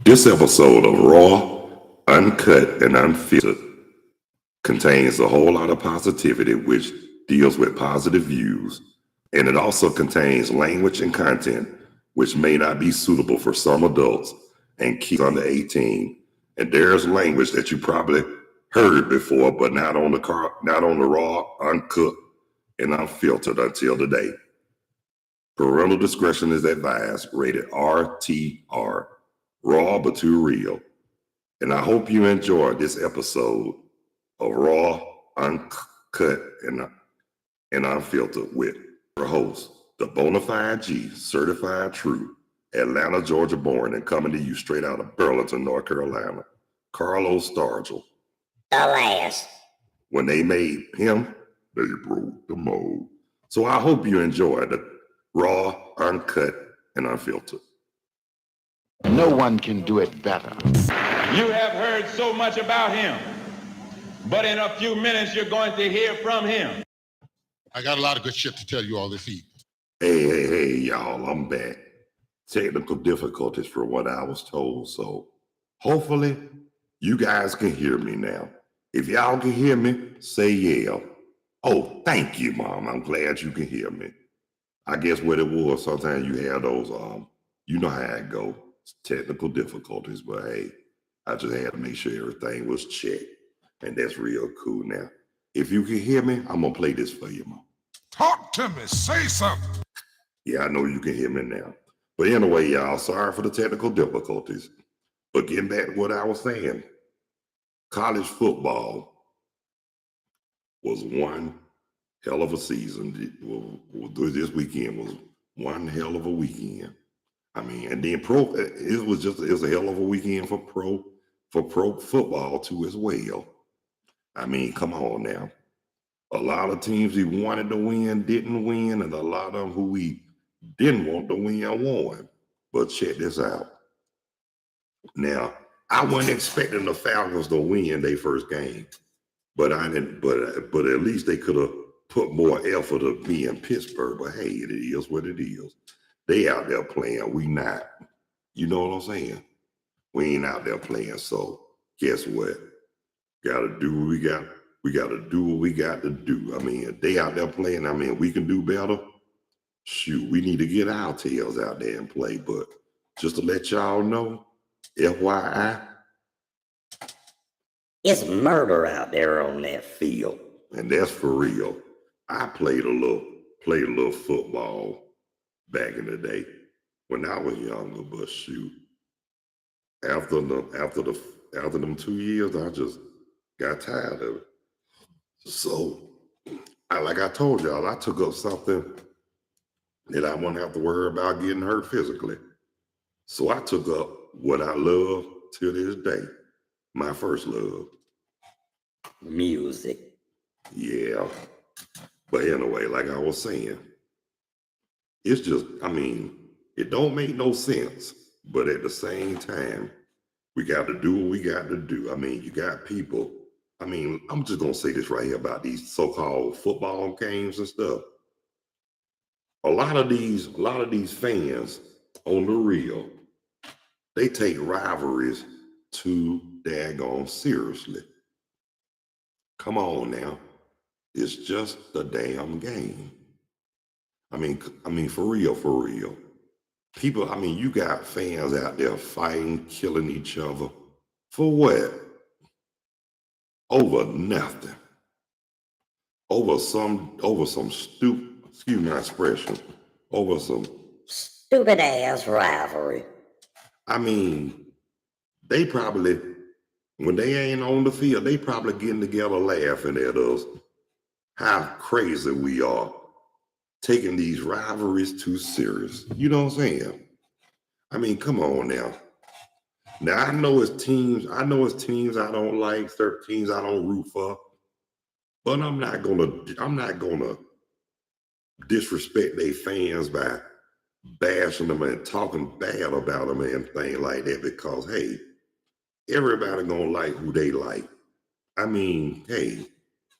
This episode of Raw, Uncut, and Unfiltered contains a whole lot of positivity, which deals with positive views, and it also contains language and content which may not be suitable for some adults and kids under 18. And there's language that you probably heard before, but not on the Raw, Uncut, and Unfiltered until today. Parental discretion is advised, rated RTR, raw but too real. And I hope you enjoyed this episode of Raw, Uncut, and Unfiltered with your host, the Bonafide G, certified true, Atlanta, Georgia born, and coming to you straight out of Burlington, North Carolina, Carlos Stargell. The last. When they made him, they broke the mold. So I hope you enjoyed the Raw, Uncut, and Unfiltered. No one can do it better. You have heard so much about him, but in a few minutes you're going to hear from him. I got a lot of good shit to tell you all this evening. Hey, y'all, I'm back. Technical difficulties for what I was told, so hopefully you guys can hear me now. If y'all can hear me, say yeah. Oh, thank you, Mom. I'm glad you can hear me. I guess what it was, sometimes you have those, you know how it go, technical difficulties, but hey, I just had to make sure everything was checked, and that's real cool now. If you can hear me, I'm gonna play this for you, Mom. Talk to me. Say something. Yeah, I know you can hear me now. But anyway, y'all, sorry for the technical difficulties. But getting back to what I was saying, college football was one hell of a season. This weekend was one hell of a weekend. I mean, and then it was a hell of a weekend for pro football too as well. I mean, come on now. A lot of teams we wanted to win didn't win, and a lot of them who we didn't want to win won. But check this out. Now, I wasn't expecting the Falcons to win their first game, but I didn't. But at least they could have put more effort of me in Pittsburgh. But hey, it is what it is. They out there playing, we not. You know what I'm saying? We ain't out there playing. So guess what? Gotta do what we got. We gotta do what we got to do. I mean, if they out there playing, I mean, we can do better. Shoot, we need to get our tails out there and play. But just to let y'all know, FYI, It's murder out there on that field. and that's for real. I played a little football back in the day when I was younger, but shoot, after them 2 years, I just got tired of it. So, like I told y'all, I took up something that I wouldn't have to worry about getting hurt physically. So I took up what I love to this day, my first love. Music. Yeah. But anyway, like I was saying, it's just, I mean, it don't make no sense. But at the same time, we got to do what we got to do. I mean, you got people. I mean, I'm just going to say this right here about these so-called football games and stuff. A lot of these fans on the real, they take rivalries too daggone seriously. Come on now. It's just a damn game. I mean, for real. People, I mean, you got fans out there fighting, killing each other. For what? Over nothing. Over some stupid, excuse my expression, over some Stupid ass rivalry. I mean, they probably, when they ain't on the field, they probably getting together laughing at us. How crazy we are. Taking these rivalries too serious. You know what I'm saying? I mean, come on now. Now I know it's teams I don't like, certain teams I don't root for, but I'm not gonna disrespect their fans by bashing them and talking bad about them and things like that, because hey, everybody gonna like who they like. I mean, hey,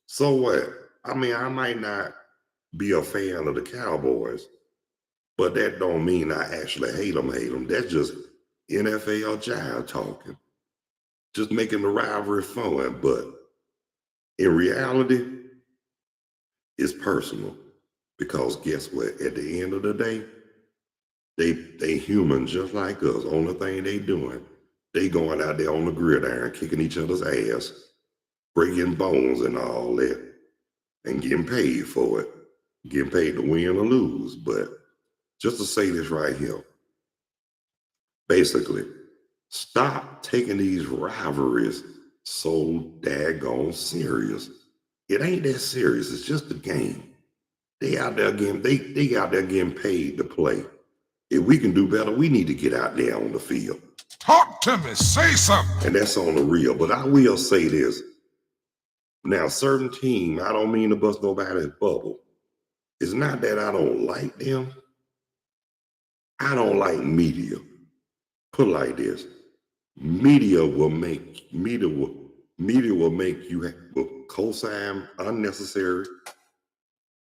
so what? I mean, I might not be a fan of the Cowboys, but that don't mean I actually hate them. That's just NFL Jive talking, just making the rivalry fun. But in reality, it's personal. Because guess what? At the end of the day, they human just like us. Only thing they doing, they going out there on the gridiron, kicking each other's ass, breaking bones and all that, and getting paid for it. Getting paid to win or lose. But just to say this right here, basically, stop taking these rivalries so daggone serious. It ain't that serious. It's just a game. They out there getting paid to play. If we can do better, we need to get out there on the field. Talk to me. Say something. And that's on the real. But I will say this. Now, certain team, I don't mean to bust nobody's bubble. It's not that I don't like them. I don't like media. Put it like this. Media will make you will co-sign unnecessary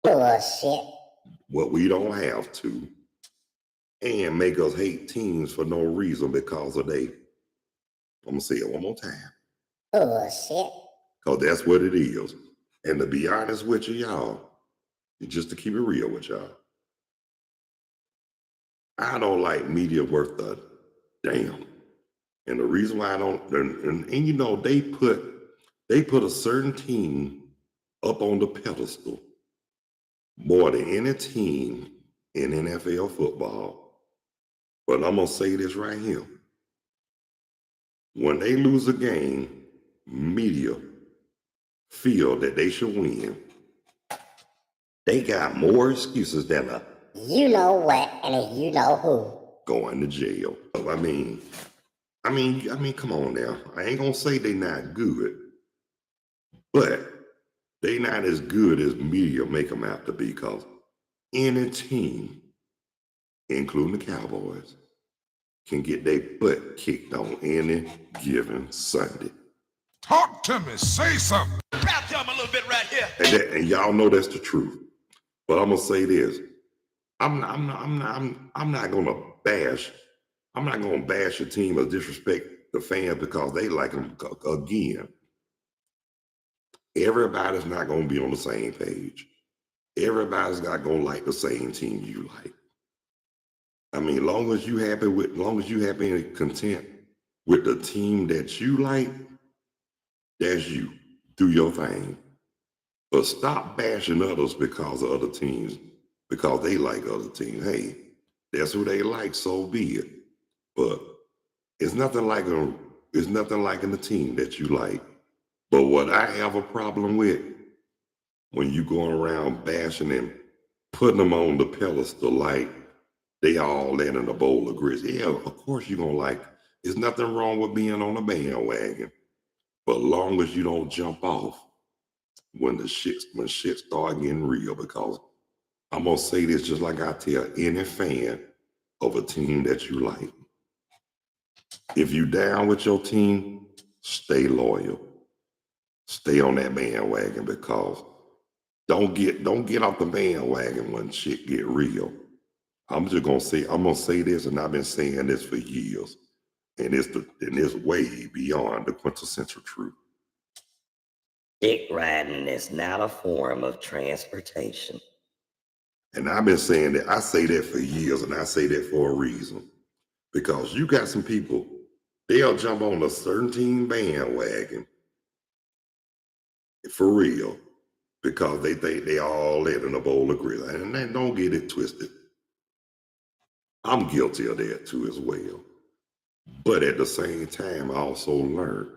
Bullshit. what we don't have to, and make us hate teams for no reason because of they. I'm gonna say it one more time. Bullshit. Because that's what it is. And to be honest with you, y'all, just to keep it real with y'all, I don't like media worth a damn. And the reason why I don't, and you know, they put a certain team up on the pedestal more than any team in NFL football. But I'm gonna say this right here. When they lose a game, media feel that they should win. They got more excuses than a You know what and you know who. going to jail. I mean, come on now. I ain't gonna say they not good, but they not as good as media make them out to be. Because any team, including the Cowboys, can get their butt kicked on any given Sunday. Talk to me. Say something. Rap them a little bit right here. And y'all know that's the truth. But I'm gonna say this: I'm not gonna bash. I'm not gonna bash a team or disrespect the fans because they like them. Again, everybody's not gonna be on the same page. Everybody's not gonna like the same team you like. I mean, long as you happy and content with the team that you like, that's you. Do your thing. But stop bashing others because of other teams, because they like other teams. Hey, that's who they like, so be it. But it's nothing like in the team that you like. But what I have a problem with, when you going around bashing them, putting them on the pedestal like they all land in a bowl of grits. Yeah, of course you're gonna like. There's nothing wrong with being on a bandwagon, but long as you don't jump off when shit start getting real. Because I'm gonna say this just like I tell any fan of a team that you like. If you down with your team, stay loyal. Stay on that bandwagon, because don't get off the bandwagon when shit get real. I'm gonna say this, and I've been saying this for years, and it's way beyond the quintessential truth. Dick riding is not a form of transportation. And I've been saying that. I say that for years, and I say that for a reason. Because you got some people, they'll jump on a certain team bandwagon for real, because they think they all live in a bowl of grits. And then don't get it twisted. I'm guilty of that too as well. But at the same time, I also learned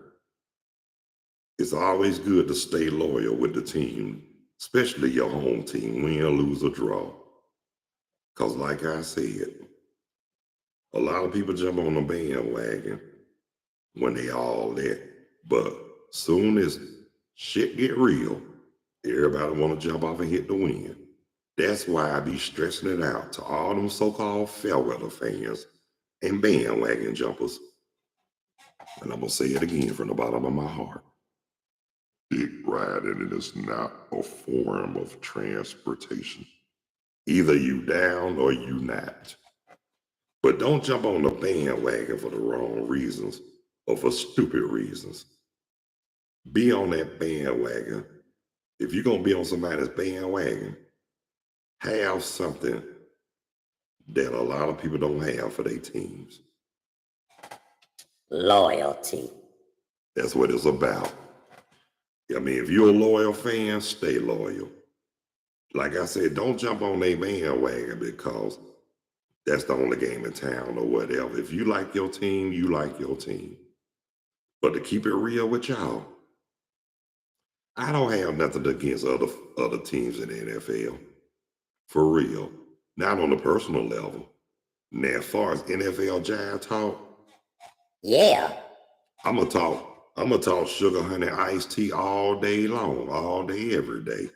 it's always good to stay loyal with the team, especially your home team, win or lose or draw. Because like I said, a lot of people jump on the bandwagon when they all that. But soon as shit get real, everybody want to jump off and hit the wind. That's why I be stressing it out to all them so-called fair weather fans and bandwagon jumpers. And I'm going to say it again from the bottom of my heart. Dick riding is not a form of transportation. Either you down or you not. But don't jump on the bandwagon for the wrong reasons or for stupid reasons. Be on that bandwagon. If you're going to be on somebody's bandwagon, have something that a lot of people don't have for their teams. Loyalty. That's what it's about. I mean, if you're a loyal fan, stay loyal. Like I said, don't jump on their bandwagon because that's the only game in town or whatever. If you like your team, you like your team. But to keep it real with y'all, I don't have nothing against other teams in the NFL. For real. Not on a personal level. Now, as far as NFL Jive talk, Yeah. I'm gonna talk sugar, honey, iced tea all day long, all day, every day.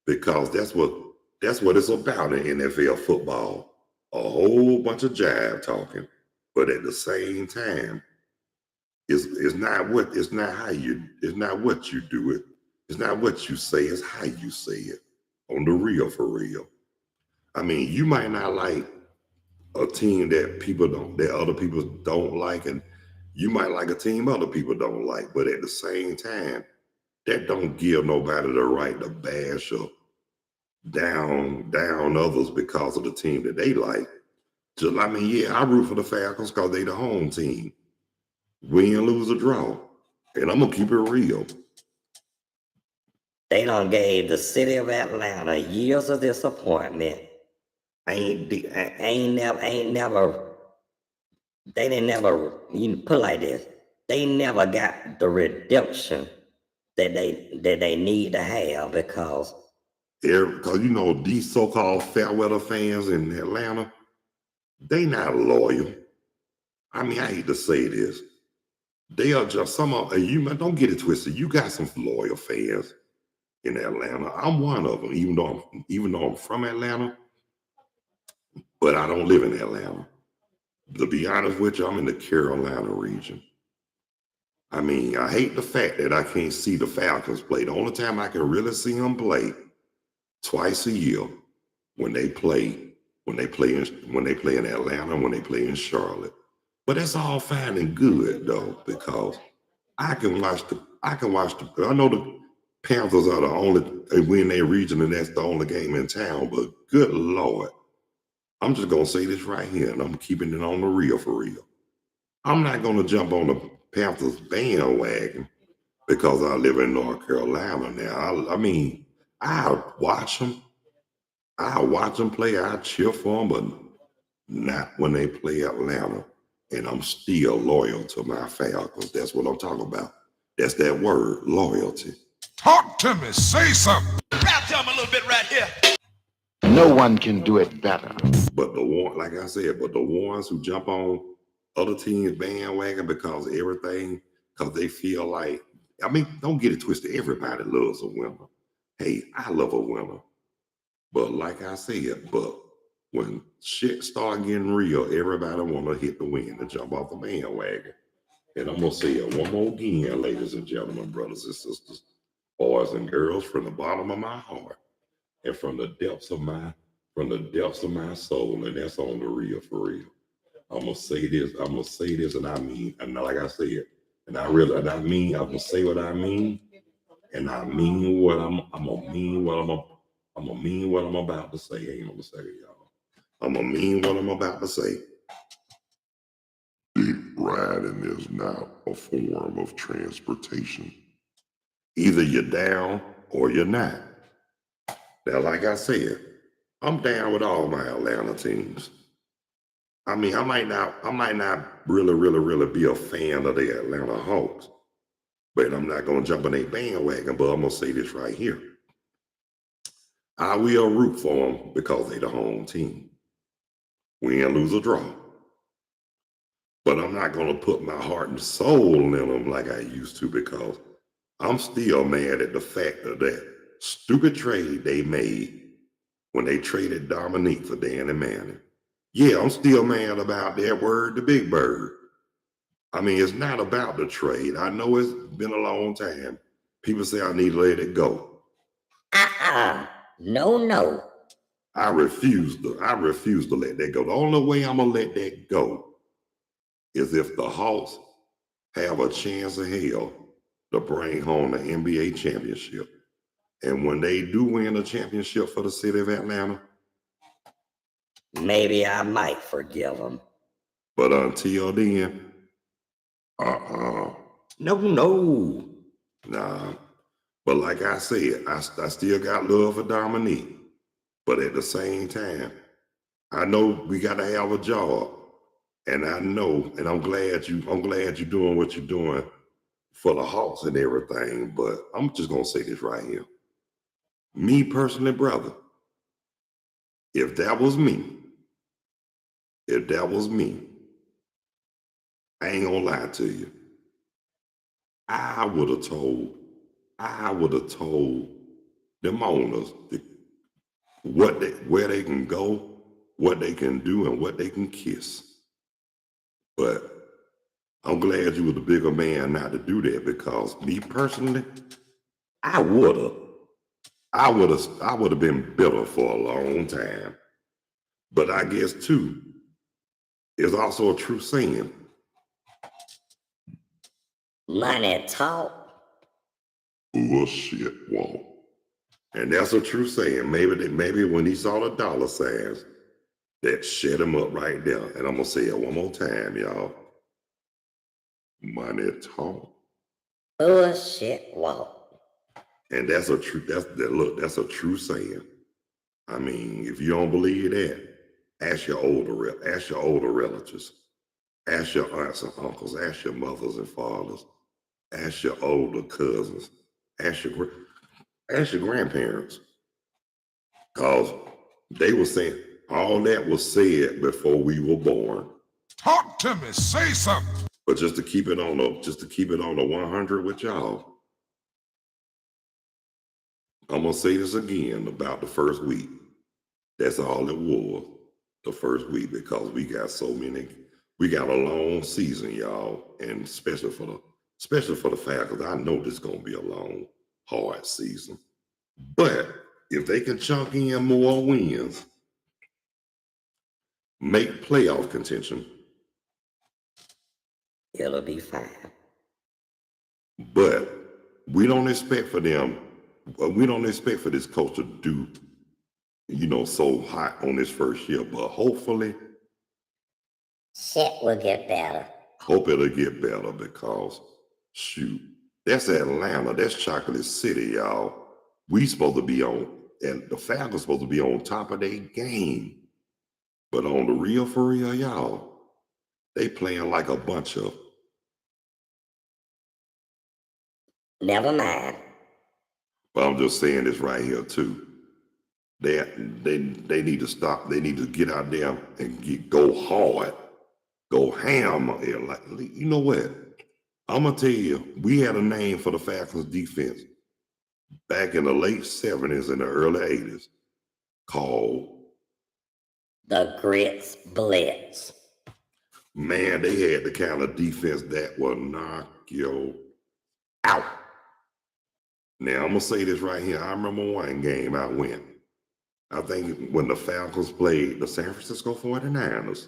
Because that's what it's about in NFL football. A whole bunch of jive talking, but at the same time, it's not what you do it. It's not what you say, it's how you say it. On the real, for real. I mean, you might not like a team that other people don't like, and you might like a team other people don't like, but at the same time, that don't give nobody the right to bash or down others because of the team that they like. Just, I mean, yeah, I root for the Falcons because they the home team. Win, lose, or draw. And I'm gonna keep it real. They done gave the city of Atlanta years of disappointment. They didn't never, you put it like this, they never got the redemption that they need to have because you know, these so-called fair weather fans in Atlanta, they not loyal. I mean, I hate to say this. They are just don't get it twisted. You got some loyal fans in Atlanta. I'm one of them, even though I'm from Atlanta, but I don't live in Atlanta. To be honest with you, I'm in the Carolina region. I mean, I hate the fact that I can't see the Falcons play. The only time I can really see them play twice a year when they play in Atlanta, when they play in Charlotte. But that's all fine and good though, because I know the Panthers are the only win their region, and that's the only game in town. But good Lord, I'm just gonna say this right here, and I'm keeping it on the real for real. I'm not gonna jump on the Panthers bandwagon because I live in North Carolina now. I mean, I'll watch them play. I cheer for them, but not when they play Atlanta. And I'm still loyal to my Falcons. That's what I'm talking about. That's that word, loyalty. Talk to me. Say something. Rap to him a little bit right here. No one can do it better. But the ones who jump on other teams' bandwagon because they feel like, I mean, don't get it twisted. Everybody loves a winner. Hey, I love a winner. But like I said, when shit start getting real, everybody want to hit the win and jump off the bandwagon. And I'm going to say it one more again, ladies and gentlemen, brothers and sisters, boys and girls, from the bottom of my heart and from the depths of my soul, and that's on the real, for real. I'm going to say this, and I mean, and like I said, I'm going to say what I mean, and I mean what I'm going to mean what I'm about to say. Ain't gonna say it, y'all. I'm gonna mean what I'm about to say. Dick riding is not a form of transportation. Either you're down or you're not. Now, like I said, I'm down with all my Atlanta teams. I mean, I might not really be a fan of the Atlanta Hawks, but I'm not gonna jump on a bandwagon. But I'm gonna say this right here. I will root for them because they the home team. Win, lose, or draw. But I'm not going to put my heart and soul in them like I used to, because I'm still mad at the fact of that stupid trade they made when they traded Dominique for Danny Manning. Yeah, I'm still mad about that word, the big bird. I mean, it's not about the trade. I know it's been a long time. People say I need to let it go. No. I refuse to let that go. The only way I'm gonna let that go is if the Hawks have a chance of hell to bring home the NBA championship. And when they do win a championship for the city of Atlanta, maybe I might forgive them. but until then, No. nah. But like I said, I still got love for Dominique. But at the same time, I know we got to have a job, and I know, and I'm glad you're doing what you're doing for the Hawks and everything. But I'm just gonna say this right here. Me personally, brother, if that was me, I ain't gonna lie to you. I would have told them owners where they can go, what they can do, and what they can kiss. But I'm glad you were the bigger man not to do that, because me personally, I would have been bitter for a long time. But I guess too, it's also a true saying. Money talk. Bullshit won't. And that's a true saying. Maybe when he saw the dollar signs, that shut him up right there. And I'm gonna say it one more time, y'all. Money talk. Bullshit walk. And that's a true saying. I mean, if you don't believe that, ask your older relatives, ask your aunts and uncles, ask your mothers and fathers, ask your older cousins, ask your grandparents, because they were saying all that was said before we were born. Talk to me. Say something. But just to keep it on the 100 with y'all, I'm gonna say this again about the first week. That's all it was, the first week, because we got a long season, y'all, and especially for the Falcons. I know this is gonna be a long, hard season. But if they can chunk in more wins, make playoff contention, It'll be fine. but we don't expect for this coach to do, so hot on his first year. But hopefully, Shit will get better. hope it'll get better, because shoot, that's Atlanta, that's Chocolate City, y'all. We supposed to be on, and the Falcons supposed to be on top of their game. But on the real, for real, y'all, they playing like a bunch of. Never mind. But I'm just saying this right here too. They need to stop. They need to get out there and go hard, go ham. Like, you know what? I'm gonna tell you, we had a name for the Falcons defense back in the late 70s and the early 80s called The Grits Blitz. Man, they had the kind of defense that will knock you out. Now, I'm going to say this right here. I remember one game I went. I think when the Falcons played the San Francisco 49ers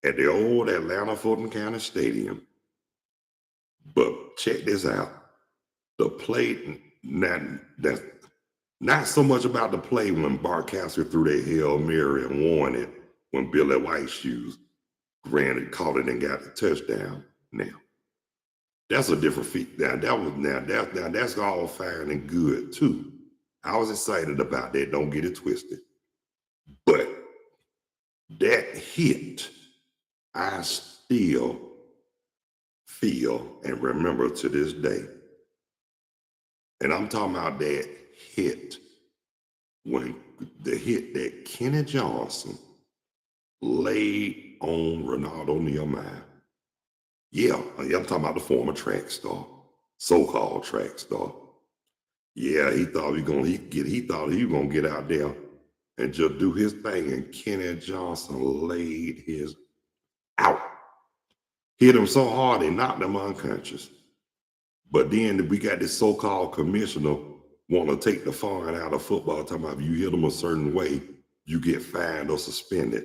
at the old Atlanta Fulton County Stadium. But check this out. The play, that's not so much about the play when Barkowski threw that Hail Mary and won it when Billy White Shoes granted, caught it and got the touchdown. Now, that's a different feat. That's all fine and good too. I was excited about that. Don't get it twisted. But that hit, I still feel and remember to this day. And I'm talking about that hit, when the hit that Kenny Johnson laid on Ronaldo Nehemiah. Yeah, I'm talking about the former track star, so-called track star. Yeah, he thought he was gonna get out there and just do his thing, and Kenny Johnson laid his out. Hit him so hard he knocked him unconscious. But then we got this so-called commissioner want to take the fun out of football, talking about if you hit him a certain way, you get fined or suspended.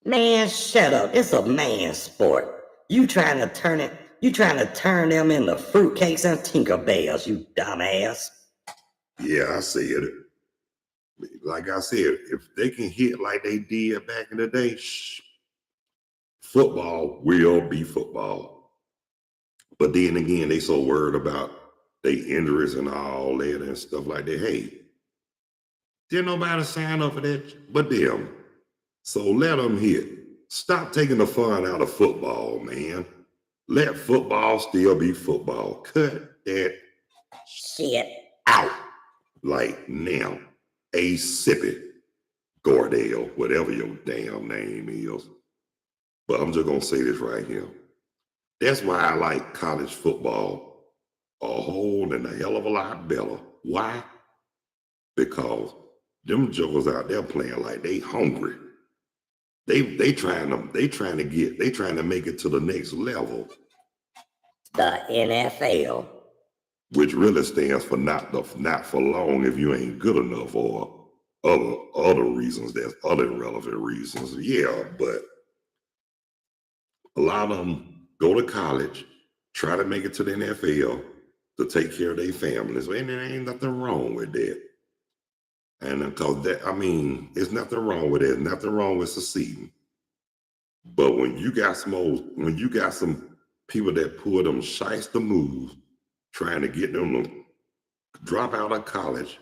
Man, shut up. It's a man sport. You trying to turn them into fruitcakes and Tinkerbells, you dumbass. Yeah, I said it. Like I said, if they can hit like they did back in the day, football will be football. But then again, they so worried about their injuries and all that and stuff like that. Hey, didn't nobody sign up for that but them. So let them hit. Stop taking the fun out of football, man. Let football still be football. Cut that Shit. out. Like now. A-Sippy. Gordale, whatever your damn name is. But I'm just going to say this right here. That's why I like college football a whole and a hell of a lot better. Why? Because them jokers out there playing like they hungry. They trying to make it to the next level. The NFL. Which really stands for not for long if you ain't good enough, or other reasons. There's other irrelevant reasons. Yeah, but a lot of them go to college, try to make it to the NFL to take care of their families. And there ain't nothing wrong with that. And because there's nothing wrong with it. Nothing wrong with succeeding. But when you got some people that pull them shyster moves, trying to get them to drop out of college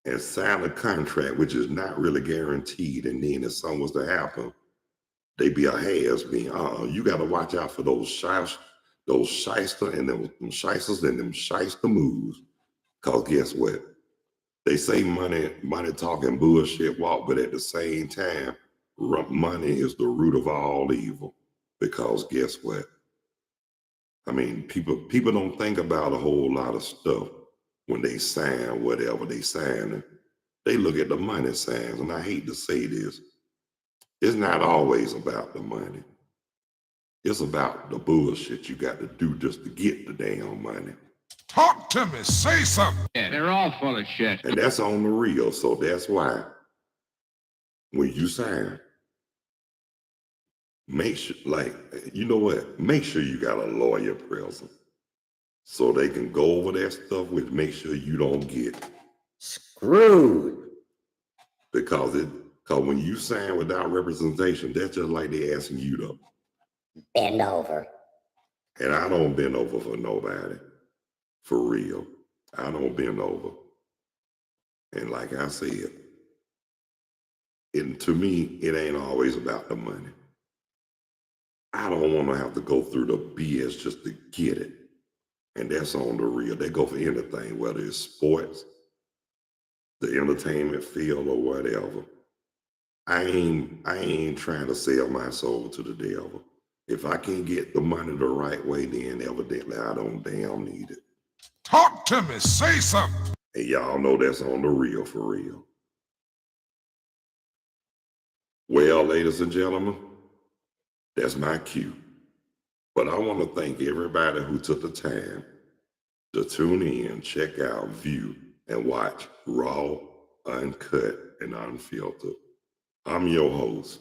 and sign a contract which is not really guaranteed, and then if something was to happen, they be a has-been. You got to watch out for those shyster and them shysters and them shyster moves. Cause guess what? They say money talking bullshit walk, but at the same time, money is the root of all evil. Because guess what? I mean, people don't think about a whole lot of stuff when they sign whatever they sign. They look at the money signs, and I hate to say this, it's not always about the money. It's about the bullshit you got to do just to get the damn money. Talk to me. Say something. Yeah, they're all full of shit. And that's on the real. So that's why when you sign, make sure, make sure you got a lawyer present so they can go over that stuff with, make sure you don't get Screwed. Because when you sign without representation, that's just like they asking you to Bend over. And I don't bend over for nobody. For real. I don't bend over. And like I said, to me, it ain't always about the money. I don't want to have to go through the BS just to get it. And that's on the real. They go for anything, whether it's sports, the entertainment field, or whatever. I ain't trying to sell my soul to the devil. If I can get the money the right way, then evidently I don't damn need it. Talk to me. Say something. And y'all know that's on the real for real. Well, ladies and gentlemen, that's my cue. But I want to thank everybody who took the time to tune in, check out, view, and watch Raw, Uncut, and Unfiltered. I'm your host,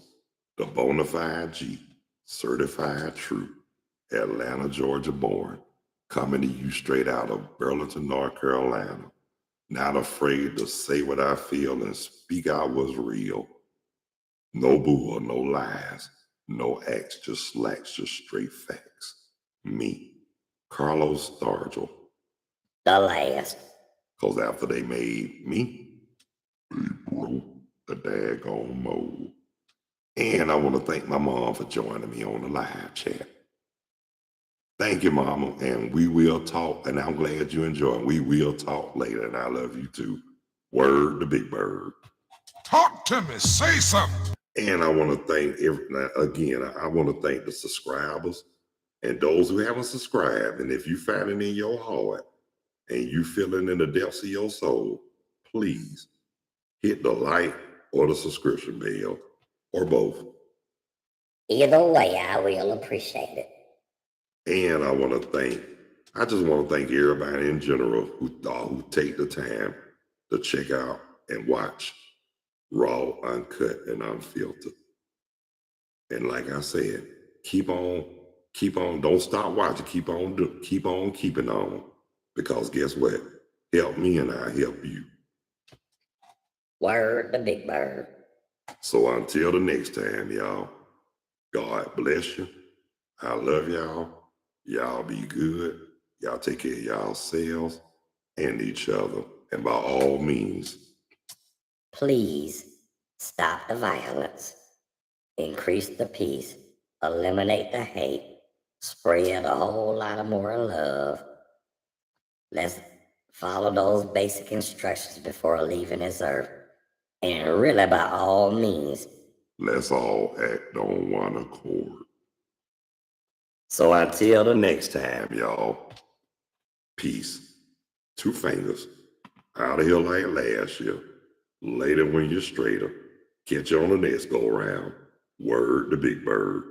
the Bonafide G, certified true, Atlanta, Georgia born, coming to you straight out of Burlington, North Carolina. Not afraid to say what I feel and speak out what's real. No bull, no lies, no acts, just slacks, just straight facts. Me, Carlos Stargell. The last. Because after they made me, they broke the daggone mold. And I want to thank my mom for joining me on the live chat. Thank you, Mama, and we will talk, and I'm glad you enjoyed. We will talk later, and I love you too. Word to Big Bird. Talk to me. Say something. And I want to thank, I want to thank the subscribers and those who haven't subscribed. And if you find it in your heart and you feeling in the depths of your soul, please hit the like or the subscription bell, or both. Either way, I will appreciate it. And I just want to thank everybody in general who take the time to check out and watch raw, uncut, and unfiltered. And like I said, keep on, don't stop watching, keep on keeping on. Because guess what? Help me and I help you. Word the big bird. So until the next time, y'all, God bless you. I love y'all. Y'all be good. Y'all take care of yourselves and each other. And by all means, Please stop the violence, increase the peace, eliminate the hate, spread a whole lot of more love. Let's follow those basic instructions before leaving this earth. And really, by all means, let's all act on one accord. so until the next time, Y'all, peace. 2 fingers. Out of here like last year. Later when you're straighter. Catch you on the next go around. Word the big bird.